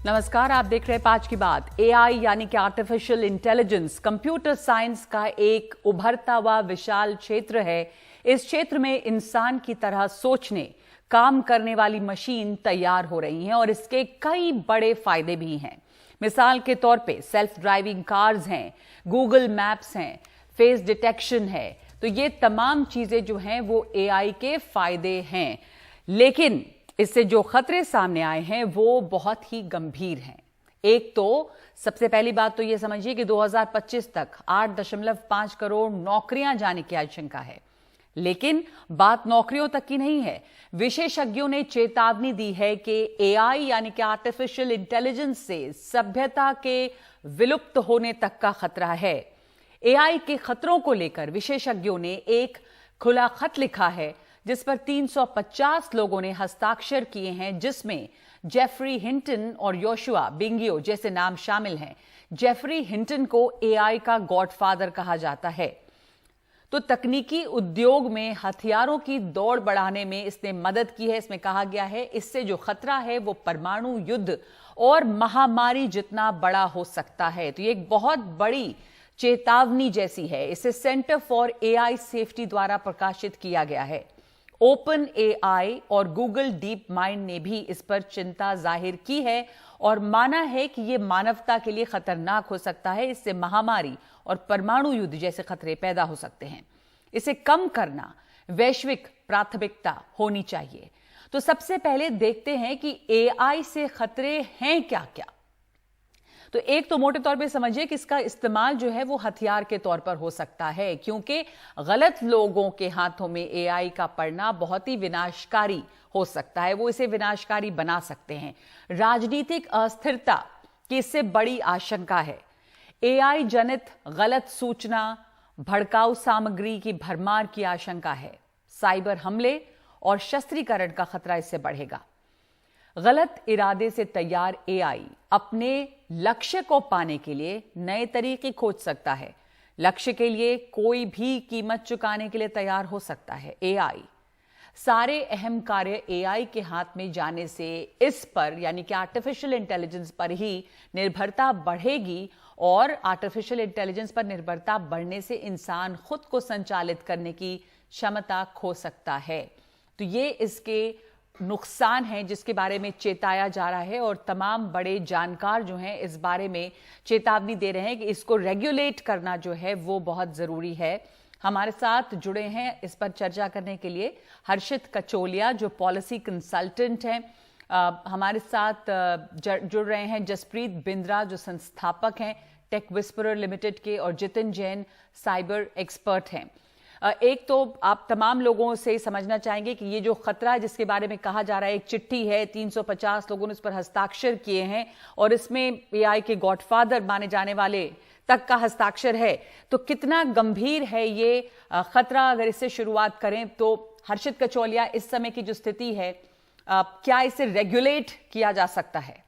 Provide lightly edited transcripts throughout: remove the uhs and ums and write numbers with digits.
नमस्कार, आप देख रहे हैं 5 की बात। एआई यानी कि आर्टिफिशियल इंटेलिजेंस कंप्यूटर साइंस का एक उभरता हुआ विशाल क्षेत्र है। इस क्षेत्र में इंसान की तरह सोचने, काम करने वाली मशीन तैयार हो रही हैं और इसके कई बड़े फायदे भी हैं। मिसाल के तौर पे सेल्फ ड्राइविंग कार्स हैं, गूगल मैप्स हैं, फेस डिटेक्शन है। तो ये तमाम चीजें जो हैं वो एआई के फायदे हैं, लेकिन इससे जो खतरे सामने आए हैं वो बहुत ही गंभीर हैं। एक तो सबसे पहली बात तो ये समझिए कि 2025 तक 8.5 करोड़ नौकरियां जाने की आशंका है। लेकिन बात नौकरियों तक की नहीं है। विशेषज्ञों ने चेतावनी दी है कि एआई यानी कि आर्टिफिशियल इंटेलिजेंस से सभ्यता के विलुप्त होने तक का खतरा है। एआई के खतरों को लेकर विशेषज्ञों ने एक खुला खत लिखा है जिस पर 350 लोगों ने हस्ताक्षर किए हैं, जिसमें जेफरी हिंटन और योशुआ बिंगियो जैसे नाम शामिल हैं। जेफरी हिंटन को एआई का गॉडफादर कहा जाता है। तो तकनीकी उद्योग में हथियारों की दौड़ बढ़ाने में इसने मदद की है। इसमें कहा गया है इससे जो खतरा है वो परमाणु युद्ध और महामारी जितना बड़ा हो सकता है। तो ये एक बहुत बड़ी चेतावनी जैसी है। इसे सेंटर फॉर एआई सेफ्टी द्वारा प्रकाशित किया गया है। ओपन एआई और गूगल डीप माइंड ने भी इस पर चिंता जाहिर की है और माना है कि यह मानवता के लिए खतरनाक हो सकता है। इससे महामारी और परमाणु युद्ध जैसे खतरे पैदा हो सकते हैं। इसे कम करना वैश्विक प्राथमिकता होनी चाहिए। तो सबसे पहले देखते हैं कि एआई से खतरे हैं क्या क्या। तो एक तो मोटे तौर पे समझिए कि इसका इस्तेमाल जो है वो हथियार के तौर पर हो सकता है, क्योंकि गलत लोगों के हाथों में एआई का पड़ना बहुत ही विनाशकारी हो सकता है। वो इसे विनाशकारी बना सकते हैं। राजनीतिक अस्थिरता की इससे बड़ी आशंका है। एआई जनित गलत सूचना, भड़काऊ सामग्री की भरमार की आशंका है। साइबर हमले और शस्त्रीकरण का खतरा इससे बढ़ेगा। गलत इरादे से तैयार एआई अपने लक्ष्य को पाने के लिए नए तरीके खोज सकता है। लक्ष्य के लिए कोई भी कीमत चुकाने के लिए तैयार हो सकता है। एआई सारे अहम कार्य एआई के हाथ में जाने से इस पर यानी कि आर्टिफिशियल इंटेलिजेंस पर ही निर्भरता बढ़ेगी और आर्टिफिशियल इंटेलिजेंस पर निर्भरता बढ़ने से इंसान खुद को संचालित करने की क्षमता खो सकता है। तो ये इसके नुकसान है जिसके बारे में चेताया जा रहा है और तमाम बड़े जानकार जो हैं इस बारे में चेतावनी दे रहे हैं कि इसको रेगुलेट करना जो है वो बहुत जरूरी है। हमारे साथ जुड़े हैं इस पर चर्चा करने के लिए हर्षित कचोलिया जो पॉलिसी कंसल्टेंट हैं। हमारे साथ जुड़ रहे हैं जसप्रीत बिंद्रा जो संस्थापक हैं टेक विस्परर लिमिटेड के, और जितिन जैन साइबर एक्सपर्ट हैं। एक तो आप तमाम लोगों से समझना चाहेंगे कि ये जो खतरा जिसके बारे में कहा जा रहा है, एक चिट्ठी है, 350 लोगों ने इस पर हस्ताक्षर किए हैं और इसमें एआई के गॉडफादर माने जाने वाले तक का हस्ताक्षर है। तो कितना गंभीर है ये खतरा, अगर इससे शुरुआत करें तो हर्षित कचोलिया, इस समय की जो स्थिति है क्या इसे रेगुलेट किया जा सकता है?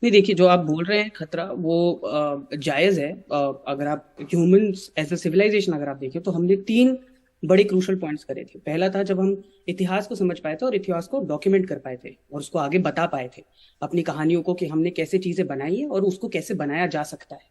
नहीं, देखिए, जो आप बोल रहे हैं खतरा वो जायज है। अगर आप ह्यूमंस एज अ सिविलाइजेशन अगर आप देखें तो हमने 3 बड़े क्रूशल पॉइंट्स करे थे। पहला था जब हम इतिहास को समझ पाए थे और इतिहास को डॉक्यूमेंट कर पाए थे और उसको आगे बता पाए थे अपनी कहानियों को कि हमने कैसे चीजें बनाई है और उसको कैसे बनाया जा सकता है।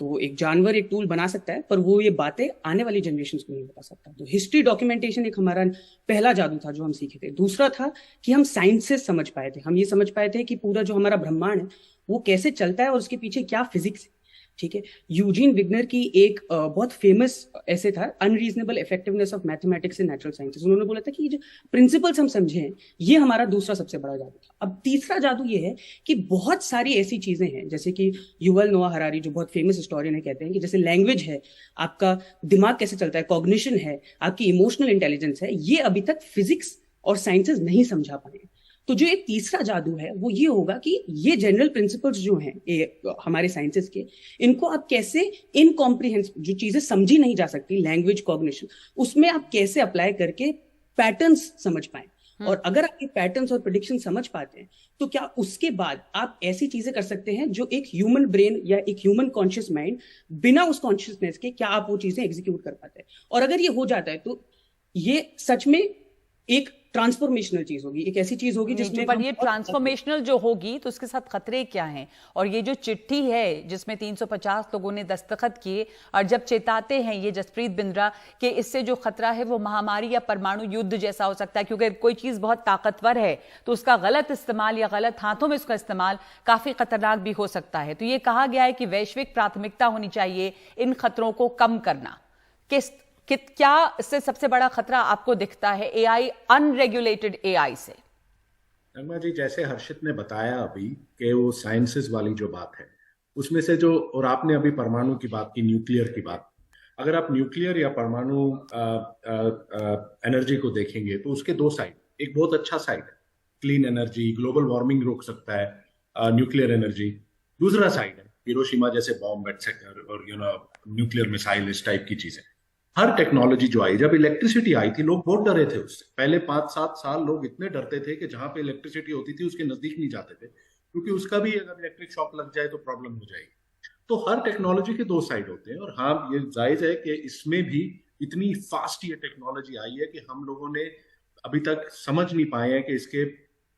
तो एक जानवर एक टूल बना सकता है पर वो ये बातें आने वाली जनरेशन को नहीं बता सकता। तो हिस्ट्री डॉक्यूमेंटेशन एक हमारा पहला जादू था जो हम सीखे थे। दूसरा था कि हम साइंसेस समझ पाए थे। हम ये समझ पाए थे कि पूरा जो हमारा ब्रह्मांड है वो कैसे चलता है और उसके पीछे क्या फिजिक्स है। ठीक है, यूजीन विग्नर की एक बहुत फेमस ऐसे था, unreasonable effectiveness of mathematics in natural sciences. उन्होंने बोला था कि ये जो प्रिंसिपल्स हम समझे हैं ये हमारा दूसरा सबसे बड़ा जादू था। अब तीसरा जादू ये है कि बहुत सारी ऐसी चीजें हैं जैसे कि युवल नोआ हरारी जो बहुत फेमस हिस्टोरियन है कहते हैं कि जैसे लैंग्वेज है, आपका दिमाग कैसे चलता है, कॉग्निशन है, आपकी इमोशनल इंटेलिजेंस है, ये अभी तक फिजिक्स और साइंसेस नहीं समझा पाए। तो जो एक तीसरा जादू है वो ये होगा कि ये जनरल प्रिंसिपल्स जो हैं हमारे साइंसेस के, इनको आप कैसे इनकॉम्प्रिहेंसिबल जो चीजें समझी नहीं जा सकती, लैंग्वेज, कॉग्निशन, उसमें आप कैसे अप्लाई करके पैटर्न्स समझ पाए। और अगर आप ये पैटर्न्स और प्रेडिक्शन समझ पाते हैं तो क्या उसके बाद आप ऐसी चीजें कर सकते हैं जो एक ह्यूमन ब्रेन या एक ह्यूमन कॉन्शियस माइंड बिना उस कॉन्शियसनेस के क्या आप वो चीजें एग्जीक्यूट कर पाते हैं। और अगर ये हो जाता है तो ये सच में एक ट्रांसफॉर्मेशनल चीज होगी, एक ऐसी चीज होगी नहीं, जिसमें पर हम ये ट्रांसफॉर्मेशनल जो होगी तो उसके साथ खतरे क्या हैं? और ये जो चिट्ठी है जिसमें 350 लोगों ने दस्तखत किए और जब चेताते हैं ये जसप्रीत बिंद्रा कि इससे जो खतरा है वो महामारी या परमाणु युद्ध जैसा हो सकता है, क्योंकि कोई चीज बहुत ताकतवर है तो उसका गलत इस्तेमाल या गलत हाथों में उसका इस्तेमाल काफी खतरनाक भी हो सकता है। तो ये कहा गया है कि वैश्विक प्राथमिकता होनी चाहिए इन खतरों को कम करना। क्या इससे सबसे बड़ा खतरा आपको दिखता है एआई, अनरेगुलेटेड एआई से? नगमा जी, जैसे हर्षित ने बताया अभी कि वो साइंसेस वाली जो बात है उसमें से जो, और आपने अभी परमाणु की बात की, न्यूक्लियर की बात, अगर आप न्यूक्लियर या परमाणु एनर्जी को देखेंगे तो उसके दो साइड, एक बहुत अच्छा साइड है, क्लीन एनर्जी, ग्लोबल वार्मिंग रोक सकता है न्यूक्लियर एनर्जी। दूसरा साइड है हिरोशिमा जैसे बॉम्ब एटसेट्रा और न्यूक्लियर मिसाइल, इस टाइप की चीजें। हर टेक्नोलॉजी जो आई, जब इलेक्ट्रिसिटी आई थी लोग बहुत डरे थे उससे। पहले 5-7 साल लोग इतने डरते थे कि जहां पे इलेक्ट्रिसिटी होती थी उसके नजदीक नहीं जाते थे, क्योंकि उसका भी अगर इलेक्ट्रिक शॉक लग जाए तो प्रॉब्लम हो जाएगी। तो हर टेक्नोलॉजी के दो साइड होते हैं, और हाँ ये जायज है कि इसमें भी इतनी फास्ट ये टेक्नोलॉजी आई है कि हम लोगों ने अभी तक समझ नहीं पाए हैं कि इसके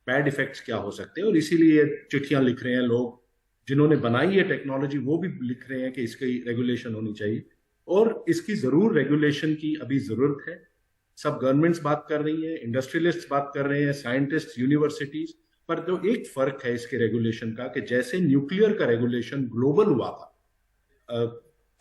बैड इफेक्ट्स क्या हो सकते हैं, और इसीलिए चिट्ठियां लिख रहे हैं लोग, जिन्होंने बनाई है टेक्नोलॉजी वो भी लिख रहे हैं कि इसकी रेगुलेशन होनी चाहिए। और इसकी जरूर रेगुलेशन की अभी जरूरत है। सब गवर्नमेंट्स बात कर रही हैं, इंडस्ट्रियलिस्ट बात कर रहे हैं, साइंटिस्ट, यूनिवर्सिटीज, पर जो एक फर्क है इसके रेगुलेशन का, कि जैसे न्यूक्लियर का रेगुलेशन ग्लोबल हुआ था,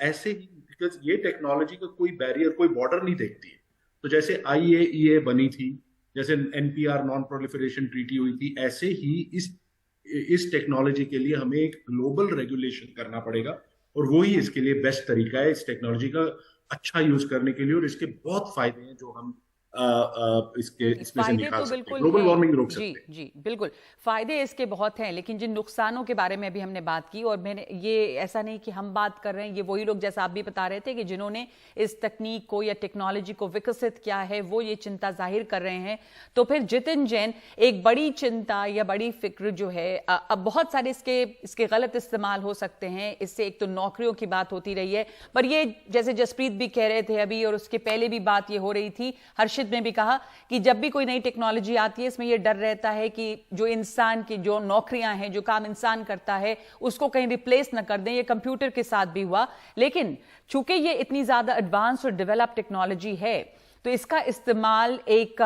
ऐसे ही, बिकॉज ये टेक्नोलॉजी का कोई बैरियर, कोई बॉर्डर नहीं देखती है। तो जैसे IAEA बनी थी, जैसे NPR नॉन प्रोलिफरेशन ट्रीटी हुई थी, ऐसे ही इस टेक्नोलॉजी के लिए हमें एक ग्लोबल रेगुलेशन करना पड़ेगा, और वही इसके लिए बेस्ट तरीका है इस टेक्नोलॉजी का अच्छा यूज करने के लिए। और इसके बहुत फायदे हैं जो हम इसमें से निकाल तो सकते हैं, ग्लोबल वार्मिंग रोक सकते हैं। जी बिल्कुल, फायदे इसके बहुत हैं, लेकिन जिन नुकसानों के बारे में भी हमने बात की, और मैंने ये ऐसा नहीं कि हम बात कर रहे हैं, ये वही लोग जैसा आप भी बता रहे थे कि जिन्होंने इस तकनीक को या टेक्नोलॉजी को विकसित किया है वो ये चिंता जाहिर कर रहे हैं। तो फिर जितिन जैन, एक बड़ी चिंता या बड़ी फिक्र जो है, अब बहुत सारे इसके गलत इस्तेमाल हो सकते हैं। इससे एक तो नौकरियों की बात होती रही है, पर ये जैसे जसप्रीत भी कह रहे थे अभी और उसके पहले भी बात ये हो रही थी, हर्षित ने भी कहा कि जब भी कोई नई टेक्नोलॉजी आती है इसमें यह डर रहता है कि जो इंसान की जो नौकरियां हैं, जो काम इंसान करता है, उसको कहीं रिप्लेस ना कर दें। ये कंप्यूटर के साथ भी हुआ, लेकिन चूंकि ये इतनी ज्यादा एडवांस और डेवलप टेक्नोलॉजी है तो इसका इस्तेमाल एक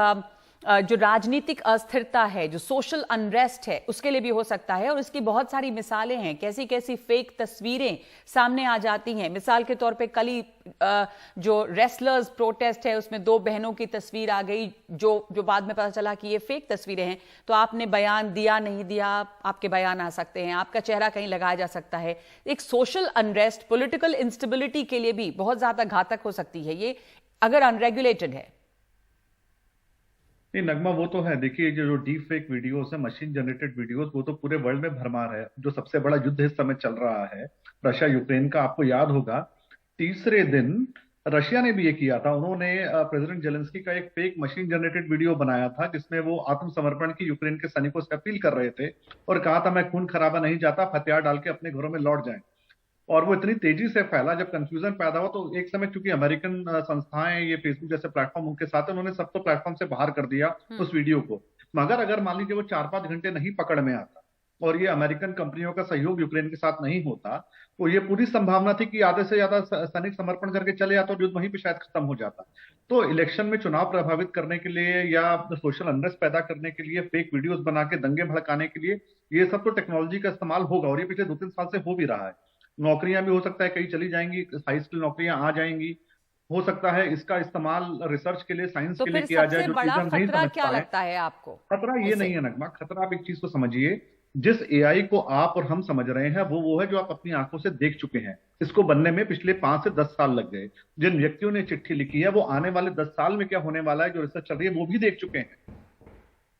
जो राजनीतिक अस्थिरता है, जो सोशल अनरेस्ट है, उसके लिए भी हो सकता है। और इसकी बहुत सारी मिसालें हैं, कैसी कैसी फेक तस्वीरें सामने आ जाती हैं। मिसाल के तौर पे कल ही जो रेसलर्स प्रोटेस्ट है उसमें 2 बहनों की तस्वीर आ गई, जो बाद में पता चला कि ये फेक तस्वीरें हैं। तो आपने बयान दिया नहीं दिया, आपके बयान आ सकते हैं, आपका चेहरा कहीं लगाया जा सकता है। एक सोशल अनरेस्ट, पॉलिटिकल इंस्टेबिलिटी के लिए भी बहुत ज्यादा घातक हो सकती है ये, अगर अनरेगुलेटेड है। नहीं नगमा, वो तो है। देखिए जो डीप फेक वीडियोस है, मशीन जनरेटेड वीडियोस, वो तो पूरे वर्ल्ड में भरमार है। जो सबसे बड़ा युद्ध इस समय चल रहा है रशिया यूक्रेन का, आपको याद होगा तीसरे दिन रशिया ने भी ये किया था। उन्होंने प्रेसिडेंट जेलेंस्की का एक फेक मशीन जनरेटेड वीडियो बनाया था जिसमें वो आत्मसमर्पण की यूक्रेन के सैनिकों से अपील कर रहे थे और कहा था मैं खून खराबा नहीं जाता, हथियार डाल के अपने घरों में लौट जाएं। और वो इतनी तेजी से फैला, जब कंफ्यूजन पैदा हुआ तो एक समय, क्योंकि अमेरिकन संस्थाएं, ये फेसबुक जैसे प्लेटफॉर्म उनके साथ है, उन्होंने सब तो प्लेटफॉर्म से बाहर कर दिया उस वीडियो को। मगर अगर मान लीजिए वो 4-5 घंटे नहीं पकड़ में आता और ये अमेरिकन कंपनियों का सहयोग यूक्रेन के साथ नहीं होता, तो ये पूरी संभावना थी कि आधे से ज्यादा सैनिक समर्पण करके चले जाते और युद्ध वहीं पे शायद खत्म हो जाता। तो इलेक्शन में चुनाव प्रभावित करने के लिए या सोशल अनरेस्ट पैदा करने के लिए फेक वीडियोस बना के दंगे भड़काने के लिए ये सब तो टेक्नोलॉजी का इस्तेमाल होगा, और ये पिछले 2-3 साल से हो भी रहा है। नौकरियां भी हो सकता है कई चली जाएंगी, हाई स्किल नौकरियां आ जाएंगी। हो सकता है इसका इस्तेमाल रिसर्च के लिए, साइंस तो के लिए फिर किया जाए, सबसे जो बड़ा चीजें हम नहीं खतरा समझ क्या पाए। लगता है आपको? खतरा ये नहीं है नगमा, खतरा आप एक चीज को समझिए, जिस एआई को आप और हम समझ रहे हैं वो है जो आप अपनी आंखों से देख चुके हैं। इसको बनने में पिछले 5 से 10 साल लग गए। जिन व्यक्तियों ने चिट्ठी लिखी है वो आने वाले 10 साल में क्या होने वाला है, जो रिसर्च चल रही है, वो भी देख चुके हैं।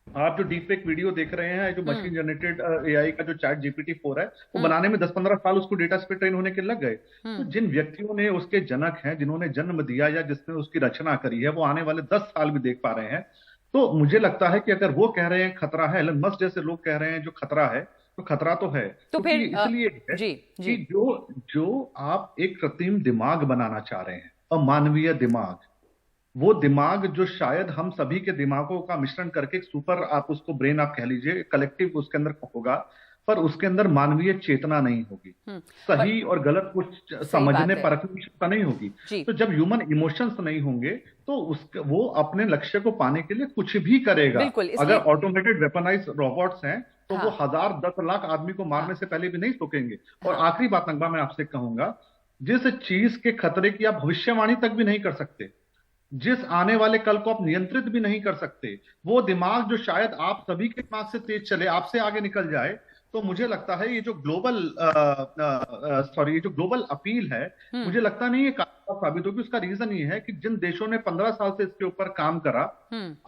आप जो डीप फेक वीडियो देख रहे हैं, जो मशीन जनरेटेड एआई का जो चैट GPT-4 है, वो बनाने में 10-15 साल उसको डेटा पे ट्रेन होने के लग गए। तो जिन व्यक्तियों ने उसके जनक हैं, जिन्होंने जन्म दिया या जिसने उसकी रचना करी है, वो आने वाले 10 साल भी देख पा रहे हैं। तो मुझे लगता है कि अगर वो कह रहे हैं खतरा है, एलन मस्क जैसे लोग कह रहे हैं जो खतरा है, तो खतरा तो है। तो फिर इसलिए है जी कि जो आप एक कृत्रिम दिमाग बनाना चाह रहे हैं, अमानवीय दिमाग, वो दिमाग जो शायद हम सभी के दिमागों का मिश्रण करके एक सुपर, आप उसको ब्रेन आप कह लीजिए, कलेक्टिव उसके अंदर होगा, पर उसके अंदर मानवीय चेतना नहीं होगी, सही और गलत को समझने परखने की क्षमता नहीं होगी। तो जब ह्यूमन इमोशंस नहीं होंगे तो वो अपने लक्ष्य को पाने के लिए कुछ भी करेगा। अगर ऑटोमेटेड वेपनाइज रोबोट्स हैं तो वो 1000 10 लाख आदमी को मारने से पहले भी नहीं सोचेंगे। और आखिरी बात नगमा मैं आपसे कहूंगा, जिस चीज के खतरे की आप भविष्यवाणी तक भी नहीं कर सकते, जिस आने वाले कल को आप नियंत्रित भी नहीं कर सकते, वो दिमाग जो शायद आप सभी के दिमाग से तेज चले, आपसे आगे निकल जाए, तो मुझे लगता है ये जो ग्लोबल अपील है, मुझे लगता नहीं ये कामयाब साबित होगी। उसका रीजन ये है कि जिन देशों ने 15 साल से इसके ऊपर काम करा,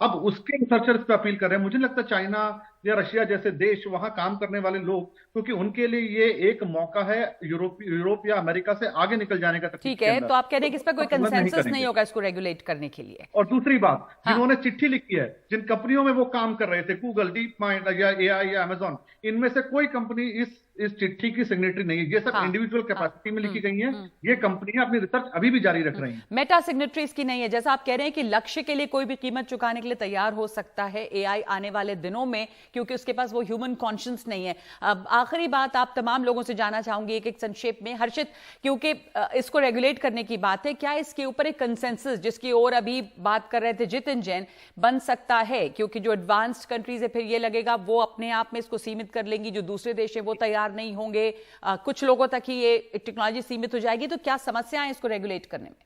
अब उसके रिसर्चर्स पे अपील कर रहे हैं। मुझे लगता है चाइना या रशिया जैसे देश, वहां काम करने वाले लोग, क्योंकि उनके लिए ये एक मौका है यूरोप या अमेरिका से आगे निकल जाने का। ठीक है, तो आप कह रहे हैं कि इस पर कोई कंसेंसस नहीं होगा इसको रेगुलेट करने के लिए। और दूसरी बात, जिन्होंने चिट्ठी लिखी है, जिन कंपनियों में वो काम कर रहे थे, गूगल, डीप माइंड या AI या अमेजॉन, इनमें से कोई कंपनी इस चिट्ठी की सिग्नेटरी नहीं है। ये सब इंडिविजुअल कैपेसिटी में लिखी गई है। ये कंपनियां अपनी रिसर्च अभी भी जारी रख रही हैं। मेटा सिग्नेटरीज की नहीं है। जैसा आप कह रहे हैं कि लक्ष्य के लिए कोई भी कीमत चुकाने के लिए तैयार हो सकता है AI आने वाले दिनों में, क्योंकि उसके पास वो ह्यूमन कॉन्शियस नहीं है। अब आखिरी बात आप तमाम लोगों से जानना चाहूंगी एक संक्षेप में, हर्षित, क्योंकि इसको रेगुलेट करने की बात है, क्या इसके ऊपर एक कंसेंसस जिसकी ओर अभी बात कर रहे थे जितिन जैन, बन सकता है? क्योंकि जो एडवांस्ड कंट्रीज है, फिर ये लगेगा वो अपने आप में इसको सीमित कर लेंगी, जो दूसरे देश है वो तैयार नहीं होंगे, कुछ लोगों तक ही ये टेक्नोलॉजी सीमित हो जाएगी। तो क्या समस्या है इसको रेगुलेट करने में?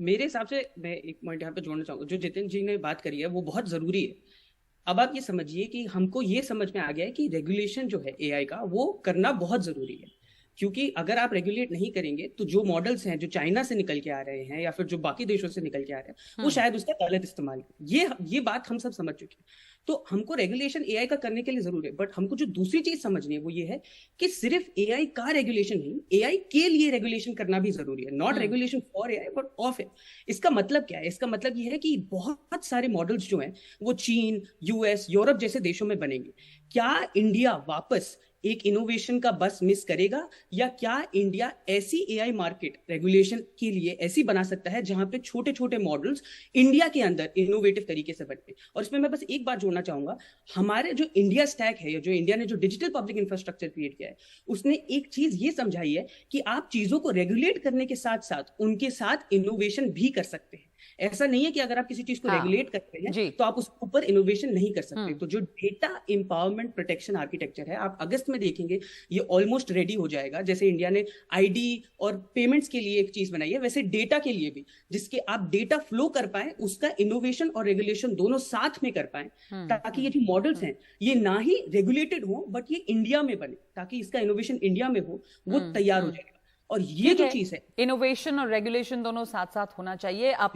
मेरे हिसाब से मैं एक पॉइंट यहाँ पे जोड़ना चाहूंगा, जो जितिन जी ने बात करी है वो बहुत जरूरी है। अब आप ये समझिए कि हमको ये समझ में आ गया है कि रेगुलेशन जो है AI का, वो करना बहुत जरूरी है। क्योंकि अगर आप रेगुलेट नहीं करेंगे तो जो मॉडल्स हैं जो चाइना से निकल के आ रहे हैं या फिर जो बाकी देशों से निकल के आ रहे हैं, वो शायद उसका गलत इस्तेमाल, ये बात हम सब समझ चुके हैं। तो हमको रेगुलेशन AI का करने के लिए जरूर है, बट हमको जो दूसरी चीज समझनी है वो ये है कि सिर्फ AI का रेगुलेशन नहीं, AI के लिए रेगुलेशन करना भी जरूरी है। Not regulation for AI but of AI। इसका मतलब क्या है? इसका मतलब ये है कि बहुत सारे मॉडल्स जो हैं वो चीन, US, यूरोप जैसे देशों में बनेंगे। क्या इंडिया वापस एक इनोवेशन का बस मिस करेगा, या क्या इंडिया ऐसी AI मार्केट रेगुलेशन के लिए ऐसी बना सकता है जहां पे छोटे छोटे मॉडल्स इंडिया के अंदर इनोवेटिव तरीके से बनते? और इसमें मैं बस एक बात जोड़ना चाहूंगा, हमारे जो इंडिया स्टैक है, जो इंडिया ने जो डिजिटल पब्लिक इंफ्रास्ट्रक्चर क्रिएट किया है, उसने एक चीज ये समझाई है कि आप चीजों को रेगुलेट करने के साथ साथ उनके साथ इनोवेशन भी कर सकते हैं। ऐसा नहीं है कि अगर आप किसी चीज को रेगुलेट करते हैं तो आप उसके ऊपर इनोवेशन नहीं कर सकते। तो जो डेटा एम्पावरमेंट प्रोटेक्शन आर्किटेक्चर है, आप अगस्त में देखेंगे ये ऑलमोस्ट रेडी हो जाएगा। जैसे इंडिया ने ID और पेमेंट्स के लिए एक चीज बनाई है, वैसे डेटा के लिए भी, जिसके आप डेटा फ्लो कर पाए, उसका इनोवेशन और रेगुलेशन दोनों साथ में कर पाए, ताकि ये जो मॉडल्स हैं ये ना ही रेगुलेटेड हो बट ये इंडिया में बने, ताकि इसका इनोवेशन इंडिया में हो, वो तैयार हो जाएगा। और ये जो चीज है, इनोवेशन और रेगुलेशन दोनों साथ साथ होना चाहिए। अब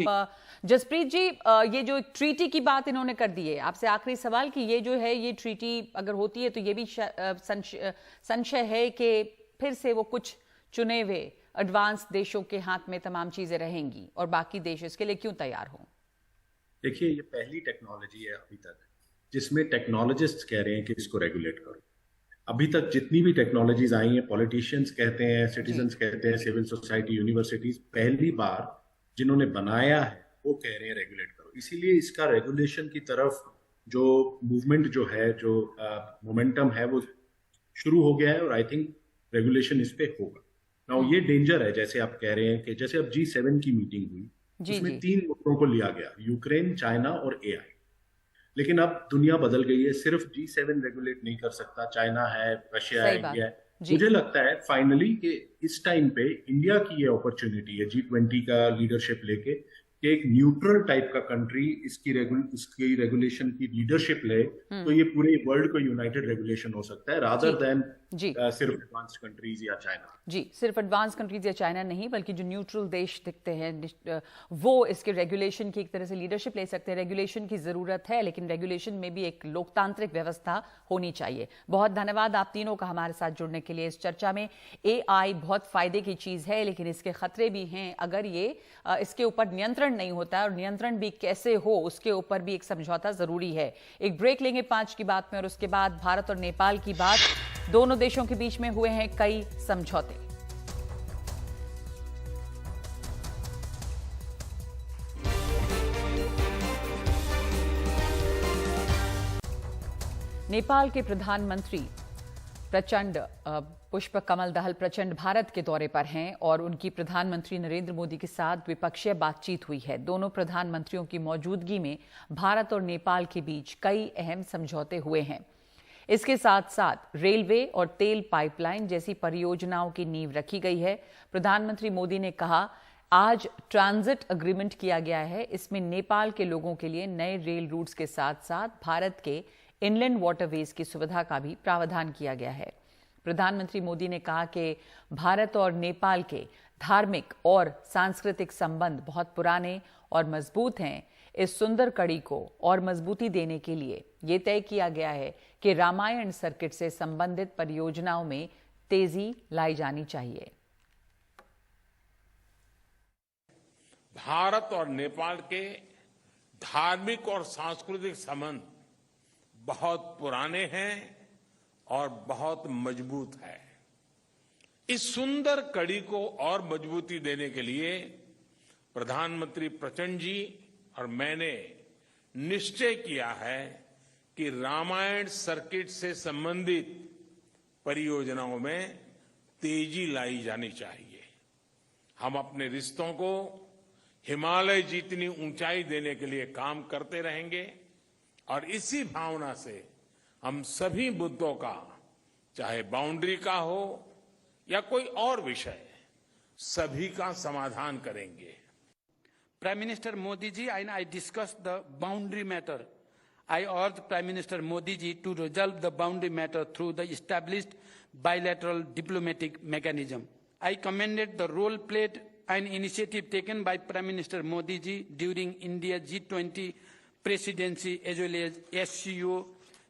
जसप्रीत जी, ये जो एक ट्रीटी की बात इन्होंने कर दी है, आपसे आखिरी सवाल कि ये जो है ये ट्रीटी अगर होती है तो ये भी संशय है कि फिर से वो कुछ चुने हुए एडवांस देशों के हाथ में तमाम चीजें रहेंगी और बाकी देश इसके लिए क्यों तैयार हों? देखिए, ये पहली टेक्नोलॉजी है अभी तक जिसमें टेक्नोलॉजिस्ट कह रहे हैं कि इसको रेगुलेट करो। अभी तक जितनी भी टेक्नोलॉजीज आई हैं, पॉलिटिशियंस कहते हैं, सिटीजन्स कहते हैं, सिविल सोसाइटी, यूनिवर्सिटीज, पहली बार जिन्होंने बनाया है वो कह रहे हैं रेगुलेट करो। इसीलिए इसका रेगुलेशन की तरफ जो मूवमेंट जो है, जो मोमेंटम है, वो शुरू हो गया है और आई थिंक रेगुलेशन इस पे होगा। नाउ ये डेंजर है, जैसे आप कह रहे हैं कि जैसे अब G7 की मीटिंग हुई, उसमें 3 मुद्दों को लिया गया, यूक्रेन, चाइना और AI। लेकिन अब दुनिया बदल गई है, सिर्फ G7 रेगुलेट नहीं कर सकता, चाइना है, रशिया है, इंडिया है। मुझे लगता है फाइनली कि इस टाइम पे इंडिया की ये अपॉर्चुनिटी है G20 का लीडरशिप लेके कि एक न्यूट्रल टाइप का कंट्री इसकी रेगुलेशन की लीडरशिप ले, तो ये पूरे वर्ल्ड को यूनाइटेड रेगुलेशन हो सकता है, रादर देन सिर्फ एडवांस कंट्रीज या चाइना। जी, सिर्फ एडवांस कंट्रीज या चाइना नहीं, बल्कि जो न्यूट्रल देश दिखते हैं वो इसके रेगुलेशन की एक तरह से लीडरशिप ले सकते हैं। रेगुलेशन की जरूरत है, लेकिन रेगुलेशन में भी एक लोकतांत्रिक व्यवस्था होनी चाहिए। बहुत धन्यवाद आप तीनों का हमारे साथ जुड़ने के लिए इस चर्चा में। AI बहुत फायदे की चीज है, लेकिन इसके खतरे भी हैं अगर ये इसके ऊपर नियंत्रण नहीं होता है, और नियंत्रण भी कैसे हो उसके ऊपर भी एक समझौता जरूरी है। एक ब्रेक लेंगे 5 की बात में, और उसके बाद भारत और नेपाल की बात। दोनों देशों के बीच में हुए हैं कई समझौते। नेपाल के प्रधानमंत्री प्रचंड पुष्प कमल दहल प्रचंड भारत के दौरे पर हैं और उनकी प्रधानमंत्री नरेंद्र मोदी के साथ द्विपक्षीय बातचीत हुई है। दोनों प्रधानमंत्रियों की मौजूदगी में भारत और नेपाल के बीच कई अहम समझौते हुए हैं। इसके साथ साथ रेलवे और तेल पाइपलाइन जैसी परियोजनाओं की नींव रखी गई है। प्रधानमंत्री मोदी ने कहा, आज ट्रांजिट एग्रीमेंट किया गया है। इसमें नेपाल के लोगों के लिए नए रेल रूट्स के साथ साथ भारत के इनलैंड वाटरवेज की सुविधा का भी प्रावधान किया गया है। प्रधानमंत्री मोदी ने कहा कि भारत और नेपाल के धार्मिक और सांस्कृतिक संबंध बहुत पुराने और मजबूत हैं। इस सुंदर कड़ी को और मजबूती देने के लिए ये तय किया गया है कि रामायण सर्किट से संबंधित परियोजनाओं में तेजी लाई जानी चाहिए। भारत और नेपाल के धार्मिक और सांस्कृतिक संबंध बहुत पुराने हैं और बहुत मजबूत है। इस सुंदर कड़ी को और मजबूती देने के लिए प्रधानमंत्री प्रचंड जी और मैंने निश्चय किया है कि रामायण सर्किट से संबंधित परियोजनाओं में तेजी लाई जानी चाहिए। हम अपने रिश्तों को हिमालय जितनी ऊंचाई देने के लिए काम करते रहेंगे और इसी भावना से हम सभी मुद्दों का, चाहे बाउंड्री का हो या कोई और विषय, सभी का समाधान करेंगे। Prime Minister Modi ji and I discussed the boundary matter. I urged Prime Minister Modi ji to resolve the boundary matter through the established bilateral diplomatic mechanism. I commended the role played and initiative taken by Prime Minister Modi ji during India G20 presidency as well as SCO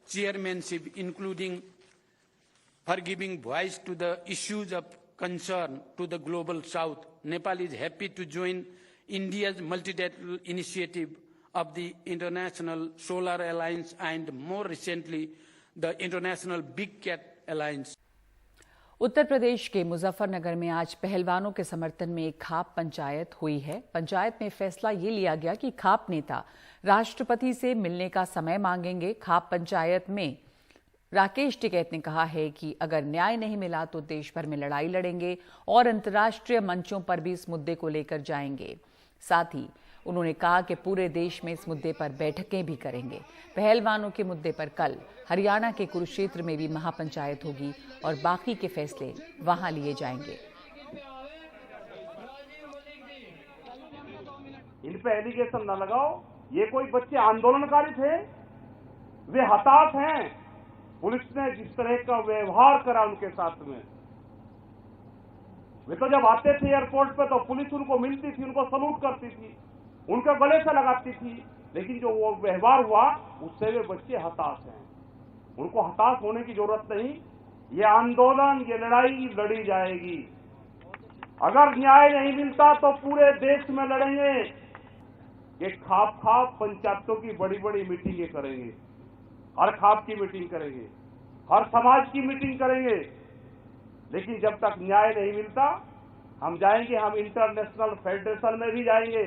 chairmanship, including for giving voice to the issues of concern to the global south. Nepal is happy to join India's multilateral initiative of the International Solar Alliance and more recently the International Big Cat Alliance. Uttar Pradesh के मुजफ्फरनगर में आज पहलवानों के समर्थन में एक खाप पंचायत हुई है। पंचायत में फैसला ये लिया गया कि खाप नेता राष्ट्रपति से मिलने का समय मांगेंगे। खाप पंचायत में राकेश टिकैत ने कहा है कि अगर न्याय नहीं मिला तो देश भर में लड़ाई लड़ेंगे और अंतर्राष्ट्रीय मंचों पर भी इस मुद्दे को लेकर जाएंगे। साथ ही उन्होंने कहा कि पूरे देश में इस मुद्दे पर बैठकें भी करेंगे। पहलवानों के मुद्दे पर कल हरियाणा के कुरुक्षेत्र में भी महापंचायत होगी और बाकी के फैसले वहां लिए जाएंगे। इन पे एलिगेशन न लगाओ। ये कोई बच्चे आंदोलनकारी थे, वे हताश हैं। पुलिस ने जिस तरह का व्यवहार करा उनके साथ में, वे तो जब आते थे एयरपोर्ट पे तो पुलिस उनको मिलती थी, उनको सलूट करती थी, उनके गले से लगाती थी, लेकिन जो वो व्यवहार हुआ उससे वे बच्चे हताश हैं। उनको हताश होने की जरूरत नहीं। ये आंदोलन, ये लड़ाई लड़ी जाएगी। अगर न्याय नहीं मिलता तो पूरे देश में लड़ेंगे। ये खाप पंचायतों की बड़ी बड़ी मीटिंगें करेंगे, हर खाप की मीटिंग करेंगे, हर समाज की मीटिंग करेंगे, लेकिन जब तक न्याय नहीं मिलता हम जाएंगे, हम इंटरनेशनल फेडरेशन में भी जाएंगे।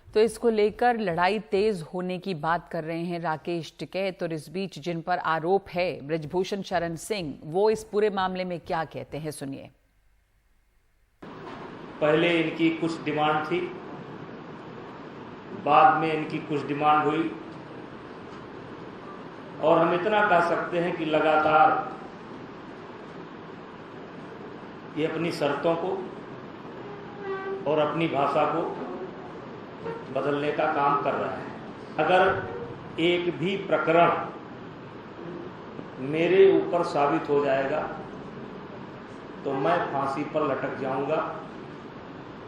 तो इसको लेकर लड़ाई तेज होने की बात कर रहे हैं राकेश टिकैत। और इस बीच जिन पर आरोप है ब्रजभूषण शरण सिंह, वो इस पूरे मामले में क्या कहते हैं, सुनिए। पहले इनकी कुछ डिमांड थी, बाद में इनकी कुछ डिमांड हुई और हम इतना कह सकते हैं कि लगातार ये अपनी शर्तों को और अपनी भाषा को बदलने का काम कर रहा है। अगर एक भी प्रकरण मेरे ऊपर साबित हो जाएगा तो मैं फांसी पर लटक जाऊंगा।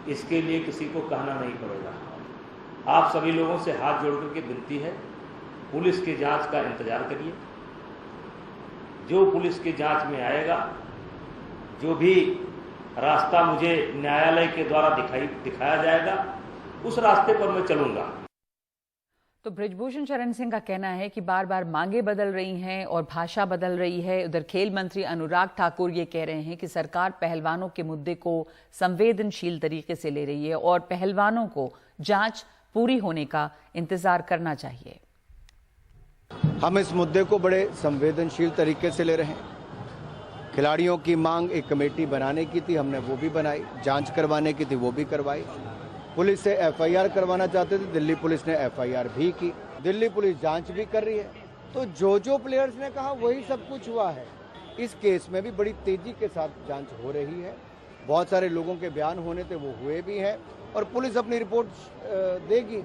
इसके लिए किसी को कहना नहीं पड़ेगा। आप सभी लोगों से हाथ जोड़ करके विनती है, पुलिस की जांच का इंतजार करिए। जो पुलिस की जांच में आएगा, जो भी रास्ता मुझे न्यायालय के द्वारा दिखाया जाएगा, उस रास्ते पर मैं चलूंगा। तो ब्रजभूषण शरण सिंह का कहना है कि बार बार मांगे बदल रही हैं और भाषा बदल रही है। उधर खेल मंत्री अनुराग ठाकुर ये कह रहे हैं कि सरकार पहलवानों के मुद्दे को संवेदनशील तरीके से ले रही है और पहलवानों को जांच पूरी होने का इंतजार करना चाहिए। हम इस मुद्दे को बड़े संवेदनशील तरीके से ले रहे हैं। खिलाड़ियों की मांग एक कमेटी बनाने की थी, हमने वो भी बनाई, जांच करवाने की थी वो भी करवाई। पुलिस से एफआईआर करवाना चाहते थे, दिल्ली पुलिस ने एफआईआर भी की, दिल्ली पुलिस जांच भी कर रही है। तो जो प्लेयर्स ने कहा वही सब कुछ हुआ है। इस केस में भी बड़ी तेजी के साथ जांच हो रही है। बहुत सारे लोगों के बयान होने थे, वो हुए भी हैं और पुलिस अपनी रिपोर्ट देगी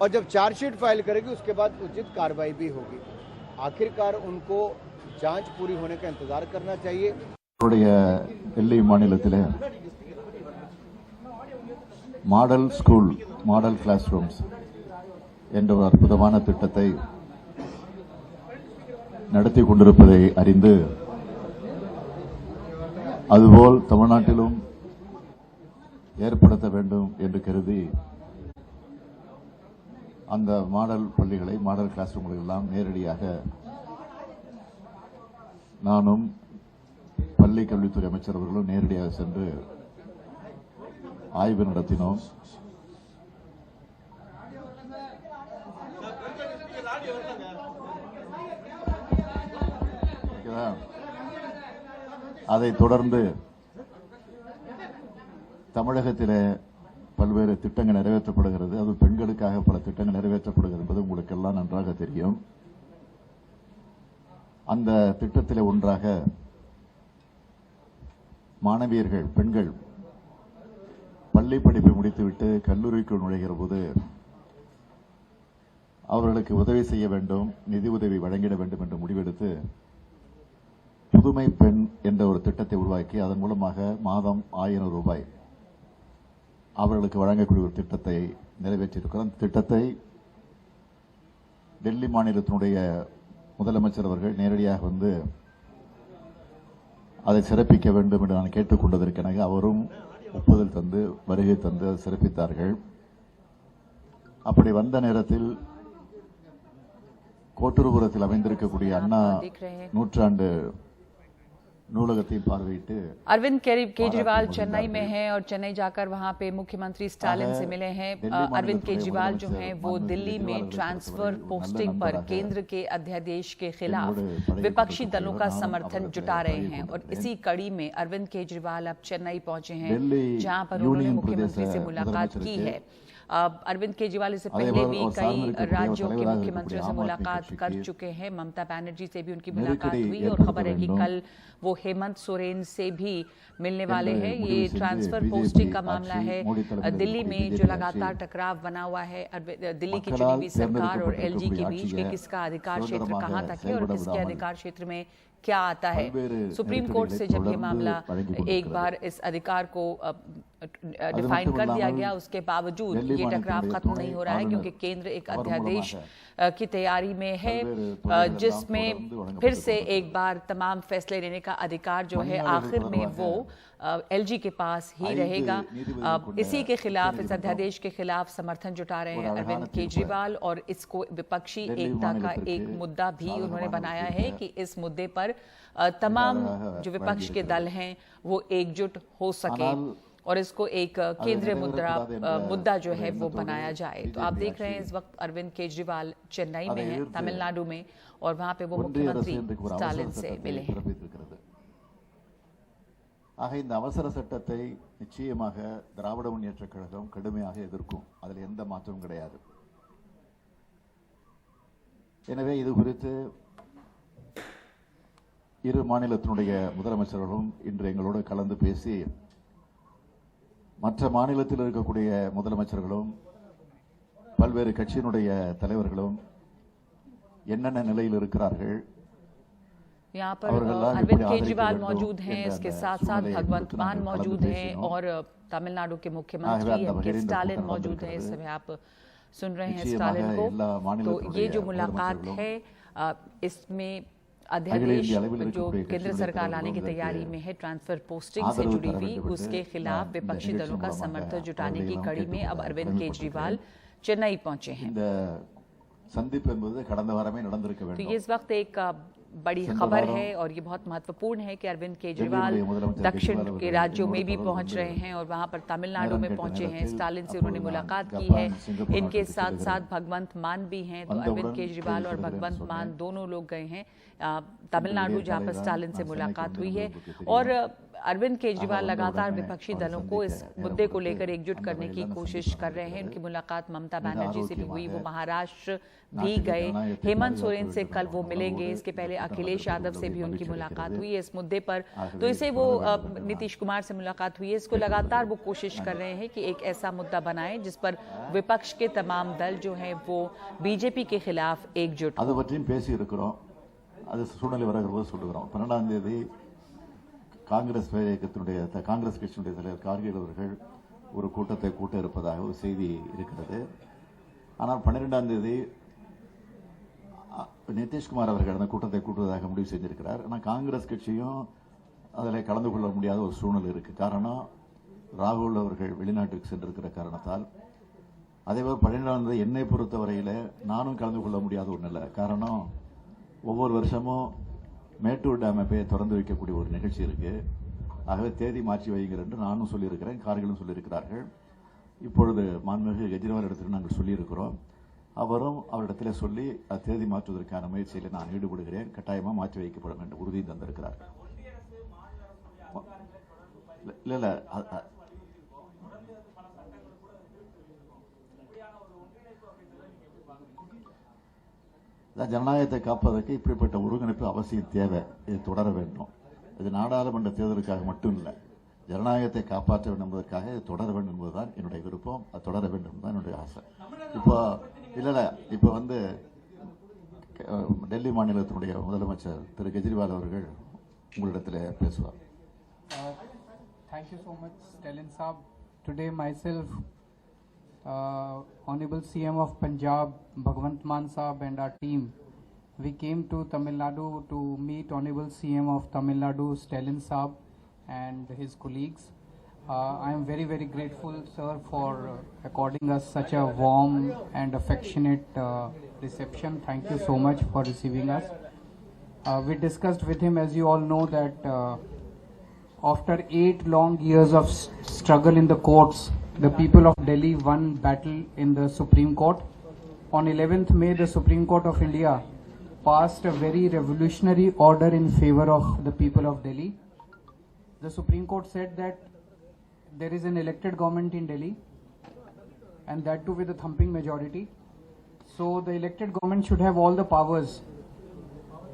और जब चार्जशीट फाइल करेगी उसके बाद उचित कार्रवाई भी होगी। आखिरकार उनको जांच पूरी होने का इंतजार करना चाहिए। दिल्ली மாநிலத்திலே model school model classrooms என்ற ஒரு அற்புதமான திட்டத்தை நடத்தி கொண்டிருப்பதை அறிந்து அதுபோல் தமிழ்நாட்டிலும் ஏற்படுத்த வேண்டும் என்று கருதி அந்த மாடல் பள்ளிகளை மாடல் கிளாஸ் ரூம்களை எல்லாம் நேரடியாக நானும் பள்ளி கல்வித்துறை அமைச்சர் அவர்களும் நேரடியாக சென்று ஆய்வு நடத்தினோம். அதைத் தொடர்ந்து தமிழகத்திலே பல்வேறு திட்டங்கள் நிறைவேற்றப்படுகிறது. அது பெண்களுக்காக பல திட்டங்கள் நிறைவேற்றப்படுகிறது என்பது உங்களுக்கு எல்லாம் நன்றாக தெரியும். அந்த திட்டத்திலே ஒன்றாக மாணவியர்கள் பெண்கள் பள்ளி படிப்பை முடித்துவிட்டு கல்லூரிக்குள் நுழைகிற போது அவர்களுக்கு உதவி செய்ய வேண்டும், நிதி உதவி வழங்கிட வேண்டும் என்று முடிவெடுத்து புதுமை பெண் என்ற ஒரு திட்டத்தை உருவாக்கி அதன் மூலமாக மாதம் 1000 ரூபாய் அவர்களுக்கு வழங்கக்கூடிய ஒரு திட்டத்தை நிறைவேற்றியிருக்கிறோம். அந்த திட்டத்தை டெல்லி மாநிலத்தினுடைய முதலமைச்சர் அவர்கள் நேரடியாக வந்து அதை சிறப்பிக்க வேண்டும் என்று நான் கேட்டுக்கொண்டதற்கென அவரும் ஒப்புதல் தந்து வருகை தந்து அதை சிறப்பித்தார்கள். அப்படி வந்த நேரத்தில் கோட்டூர்புரத்தில் அமைந்திருக்கக்கூடிய அண்ணா நூற்றாண்டு अरविंद केजरीवाल चेन्नई में हैं और चेन्नई जाकर वहां पे मुख्यमंत्री स्टालिन से मिले हैं। अरविंद केजरीवाल जो हैं वो दिल्ली में ट्रांसफर पोस्टिंग पर केंद्र के अध्यादेश के खिलाफ विपक्षी दलों का समर्थन जुटा रहे हैं और इसी कड़ी में अरविंद केजरीवाल अब चेन्नई पहुंचे हैं जहां पर उन्होंने मुख्यमंत्री से मुलाकात की है। अरविंद केजरीवाल इससे पहले भी कई राज्यों के मुख्यमंत्रियों से मुलाकात कर चुके हैं। ममता बनर्जी से भी उनकी मुलाकात हुई और खबर है कि कल वो हेमंत सोरेन से भी मिलने वाले हैं। ये ट्रांसफर पोस्टिंग का मामला है दिल्ली में जो लगातार टकराव बना हुआ है दिल्ली की चुनी हुई सरकार और एलजी के बीच कि किसका अधिकार क्षेत्र कहां तक है और किसके अधिकार क्षेत्र में क्या आता है। सुप्रीम कोर्ट से जब ये मामला एक बार इस अधिकार को डिफाइन कर दिया गया, उसके बावजूद ये टकराव खत्म नहीं हो रहा है क्योंकि केंद्र एक अध्यादेश की तैयारी में है जिसमें फिर से एक बार तमाम फैसले लेने का अधिकार जो है आखिर में वो एलजी के पास ही रहेगा। इसी के खिलाफ, इस अध्यादेश के खिलाफ समर्थन जुटा रहे हैं अरविंद केजरीवाल और इसको विपक्षी एकता का एक मुद्दा भी उन्होंने बनाया है कि इस मुद्दे पर तमाम जो विपक्ष के दल हैं वो एकजुट हो सके और इसको एक केंद्रीय मुद्दा जो है वो बनाया जाए। तो आप देख रहे हैं इस वक्त अरविंद केजरीवाल चेन्नई में हैं, तमिलनाडु में, और वहां पे वो मुख्यमंत्री स्टालिन से मिले हैं। ஆக இந்த அவசர சட்டத்தை நிச்சயமாக திராவிட முன்னேற்றக் கழகம் கடுமையாக எதிர்க்கும். அதில் எந்த மாற்றமும் கிடையாது. எனவே இது குறித்து இரு மாநிலத்தினுடைய முதலமைச்சர்களும் இன்று எங்களோடு கலந்து பேசி மற்ற மாநிலத்தில் இருக்கக்கூடிய முதலமைச்சர்களும் பல்வேறு கட்சியினுடைய தலைவர்களும் என்னென்ன நிலையில் இருக்கிறார்கள், यहाँ पर अरविंद केजरीवाल मौजूद हैं, इसके साथ साथ भगवंत मान मौजूद हैं और तमिलनाडु के मुख्यमंत्री एमके स्टालिन मौजूद हैं। इस समय आप सुन रहे हैं स्टालिन को। तो ये जो मुलाकात है इसमें अध्यादेश जो केंद्र सरकार लाने की तैयारी में है ट्रांसफर पोस्टिंग से जुड़ी हुई, उसके खिलाफ विपक्षी दलों का समर्थन जुटाने की कड़ी में अब अरविंद केजरीवाल चेन्नई पहुंचे हैं। तो ये इस वक्त एक बड़ी खबर है और ये बहुत महत्वपूर्ण है कि अरविंद केजरीवाल दक्षिण के राज्यों में भी पहुंच रहे हैं और वहां पर तमिलनाडु में पहुंचे हैं। स्टालिन से उन्होंने मुलाकात की है। इनके साथ साथ भगवंत मान भी हैं, तो अरविंद केजरीवाल और भगवंत मान दोनों लोग गए हैं तमिलनाडु, जहां पर स्टालिन से मुलाकात हुई है। और अरविंद केजरीवाल लगातार विपक्षी दलों को इस मुद्दे को लेकर एकजुट करने की कोशिश कर रहे हैं। उनकी मुलाकात ममता बनर्जी से भी हुई, वो महाराष्ट्र भी गए, हेमंत सोरेन से कल वो मिलेंगे, इसके पहले अखिलेश यादव से भी उनकी मुलाकात हुई है इस मुद्दे पर। तो इसे वो नीतीश कुमार से मुलाकात हुई है, इसको लगातार वो कोशिश कर रहे हैं कि एक ऐसा मुद्दा बनाएं जिस पर विपक्ष के तमाम दल जो हैं वो बीजेपी के खिलाफ एकजुट हो। அது சூழ்நிலை வரும்போது சொல்லுகிறோம். 12ஆம் தேதி காங்கிரஸ் கட்சியினுடைய தலைவர் கார்கே அவர்கள் ஒரு கூட்டத்தை கூட்ட இருப்பதாக ஒரு செய்தி இருக்கிறது. ஆனால் 12ஆம் தேதி நிதிஷ்குமார் அவர்கள் அந்த கூட்டத்தை கூட்டுவதாக முடிவு செஞ்சிருக்கிறார். ஆனால் காங்கிரஸ் கட்சியும் அதில் கலந்து கொள்ள முடியாத ஒரு சூழ்நிலை இருக்கு. காரணம் ராகுல் அவர்கள் வெளிநாட்டுக்கு சென்றிருக்கிற காரணத்தால். அதேபோல் 12ஆம் தேதி என்னை பொறுத்தவரையில் நானும் கலந்து கொள்ள முடியாத ஒன்றும் இல்லை. காரணம் ஒவ்வொரு வருஷமும் மேட்டூர் டேமை போய் திறந்து வைக்கக்கூடிய ஒரு நிகழ்ச்சி இருக்கு. ஆகவே தேதி மாற்றி வைங்கள் என்று நானும் சொல்லியிருக்கிறேன், கார்களும் சொல்லியிருக்கிறார்கள். இப்பொழுது மாண்புமிகு கெஜ்ரிவால் இடத்தில் நாங்கள் சொல்லியிருக்கிறோம். அவரும் அவரிடத்தில் சொல்லி தேதி மாற்றுவதற்கான முயற்சியில் நான் ஈடுபடுகிறேன், கட்டாயமாக மாற்றி வைக்கப்படும் என்று உறுதி தந்திருக்கிறார். இல்லை ஜனநாயகத்தை காப்பதற்கு இப்படிப்பட்ட ஒருங்கிணைப்பு அவசியம் தேவை. இது தொடர வேண்டும். இது நாடாளுமன்ற தேர்தலுக்காக மட்டும் இல்லை, ஜனநாயகத்தை காப்பாற்ற வேண்டும் என்பதற்காக இது தொடர வேண்டும் என்பதுதான் என்னுடைய விருப்பம். அது தொடர வேண்டும் தான் என்னுடைய ஆசை. இப்போ இல்லை இப்போ டெல்லி மாநிலத்தினுடைய முதலமைச்சர் திரு கெஜ்ரிவால் அவர்கள் உங்களிடத்தில் பேசுவார். Thank you so much, Stalin Saab. Today myself, Honorable CM of Punjab, Bhagwant Mann Saab and our team, we came to Tamil Nadu to meet Honorable CM of Tamil Nadu, Stalin Saab and his colleagues. I am very, very grateful, sir, for according us such a warm and affectionate reception. Thank you so much for receiving us. We discussed with him, as you all know, that after 8 long years of struggle in the courts, the people of Delhi won battle in the Supreme Court. On 11th May, the Supreme Court of India passed a very revolutionary order in favor of the people of Delhi. The Supreme Court said that there is an elected government in Delhi, and that too with a thumping majority. So the elected government should have all the powers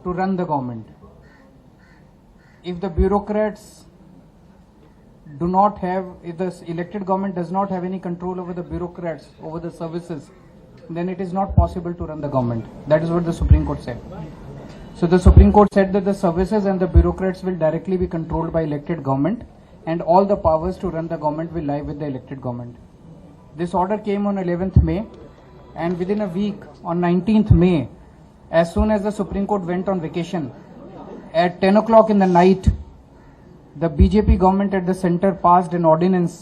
to run the government. If the bureaucrats do not have, if the elected government does not have any control over the bureaucrats, over the services, then it is not possible to run the government. That is what the Supreme Court said. So the Supreme Court said that the services and the bureaucrats will directly be controlled by elected government, and all the powers to run the government will lie with the elected government. This order came on 11th May, and within a week, on 19th May, as soon as the Supreme Court went on vacation, at 10 o'clock in the night, the BJP government at the center passed an ordinance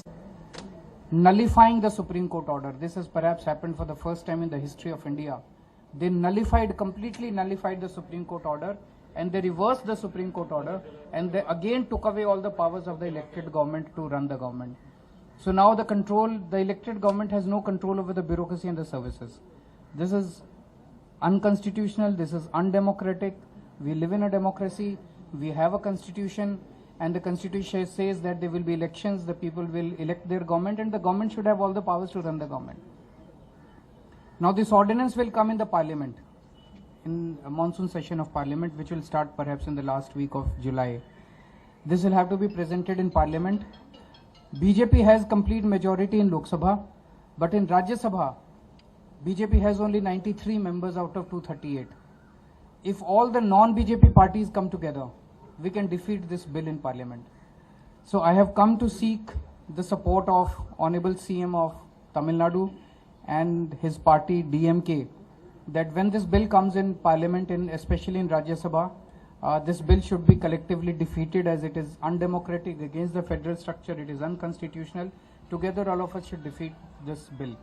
nullifying the Supreme Court order. This has perhaps happened for the first time in the history of India. They completely nullified the Supreme Court order, and they reversed the Supreme Court order, and they again took away all the powers of the elected government to run the government. So now the elected government has no control over the bureaucracy and the services. This is unconstitutional, this is undemocratic. We live in a democracy, we have a constitution, and the constitution says that there will be elections, the people will elect their government, and the government should have all the powers to run the government. Now this ordinance will come in the parliament, in a monsoon session of parliament, which will start perhaps in the last week of July. This will have to be presented in parliament. BJP has complete majority in Lok Sabha, but in Rajya Sabha, BJP has only 93 members out of 238. If all the non-BJP parties come together, we can defeat this bill in parliament. So I have come to seek the support of Honorable CM of Tamil Nadu and his party DMK, that when this bill comes in parliament, especially in Rajya Sabha, this bill should be collectively defeated, as it is undemocratic, against the federal structure, it is unconstitutional. Together all of us should defeat this bill.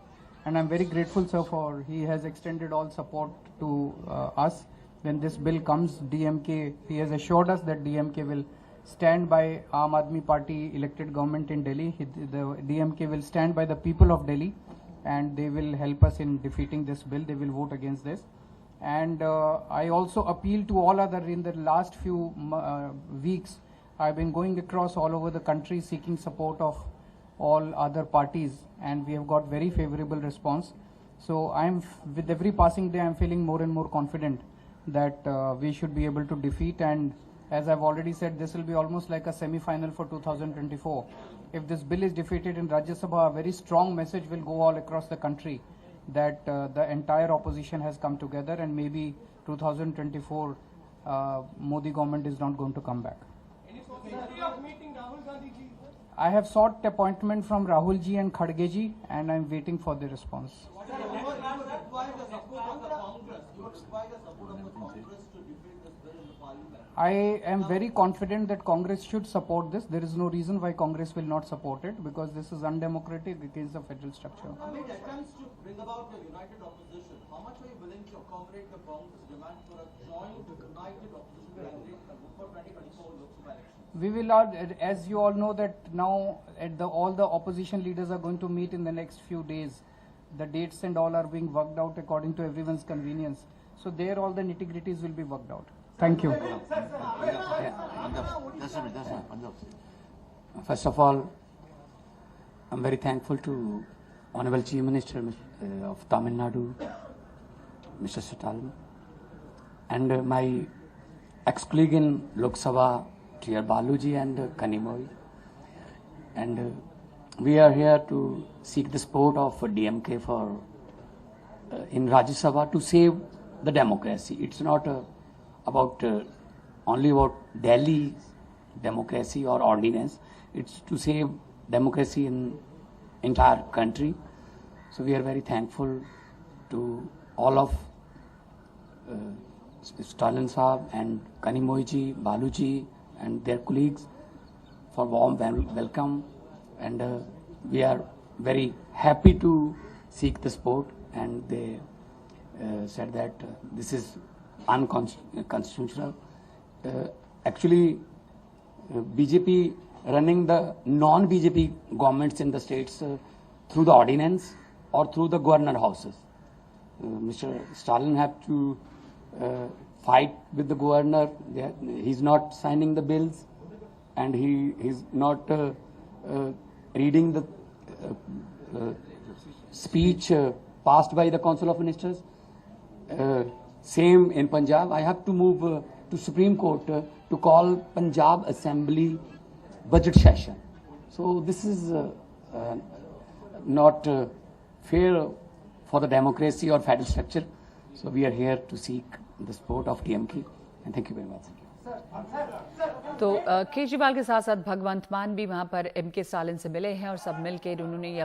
And I'm very grateful, sir, for he has extended all support to us. when this bill comes, DMK, he has assured us that DMK will stand by Aam Aadmi Party elected government in Delhi. The DMK will stand by the people of Delhi, and they will help us in defeating this bill. They will vote against this. And I also appeal to all other, in the last few weeks, I've been going across all over the country seeking support of all other parties, and we have got very favorable response. So with every passing day, I'm feeling more and more confident that we should be able to defeat. And as I've already said, this will be almost like a semi-final for 2024. If this bill is defeated in Rajya Sabha, a very strong message will go all across the country that the entire opposition has come together, and maybe 2024 Modi government is not going to come back. I have sought appointment from Rahul ji and Khadge ji, and I'm waiting for the response. I am very confident that Congress should support this. There is no reason why Congress will not support it, because this is undemocratic against the federal structure. Amid attempts to bring about a united opposition, how much are you willing to accommodate the Congress demand for a joint united opposition candidate for 2024 Lok Sabha elections? We will, as you all know, that now all the opposition leaders are going to meet in the next few days. The dates and all are being worked out according to everyone's convenience. So there all the nitty-gritties will be worked out. Thank you. First of all, I'm very thankful to Honorable Chief Minister of Tamil Nadu, Mr. Stalin, and my ex-colleague in Lok Sabha, T.R. Baluji and Kanimoi. And we are here to seek the support of DMK for in Rajya Sabha to save the democracy. It's not about only about Delhi democracy or ordinance. It's to save democracy in entire country. So we are very thankful to all of Stalin Saab and Kanimoi ji, Baluji and their colleagues for warm welcome, and we are very happy to seek the support, and they said that this is unconstitutional. Actually, BJP running the non-BJP governments in the states through the ordinance or through the governor houses. Mr. Stalin have to fight with the governor. He's not signing the bills, and he's not reading the speech passed by the Council of Ministers. Same in Punjab. I have to move to Supreme Court to call Punjab Assembly budget session. So this is not fair for the democracy or federal structure. So we are here to seek the support of DMK, and thank you very much. तो केजरीवाल के साथ साथ भगवंत मान भी वहां पर MK Stalin से मिले हैं और सब मिलकर उन्होंने ये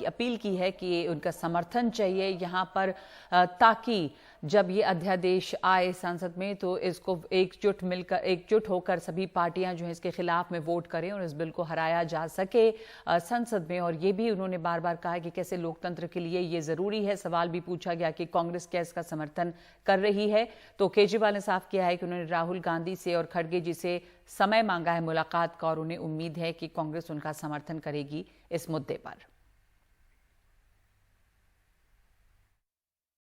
अपील की है कि उनका समर्थन चाहिए यहां पर, ताकि जब ये अध्यादेश आए संसद में तो इसको एकजुट होकर सभी पार्टियां जो हैं इसके खिलाफ में वोट करें और इस बिल को हराया जा सके संसद में। और ये भी उन्होंने बार बार कहा कि कैसे लोकतंत्र के लिए ये जरूरी है। सवाल भी पूछा गया कि कांग्रेस क्या इसका समर्थन कर रही है, तो केजरीवाल ने साफ किया है कि उन्होंने राहुल गांधी से और खड़गे जी से समय मांगा है मुलाकात का, और उन्हें उम्मीद है कि कांग्रेस उनका समर्थन करेगी इस मुद्दे पर।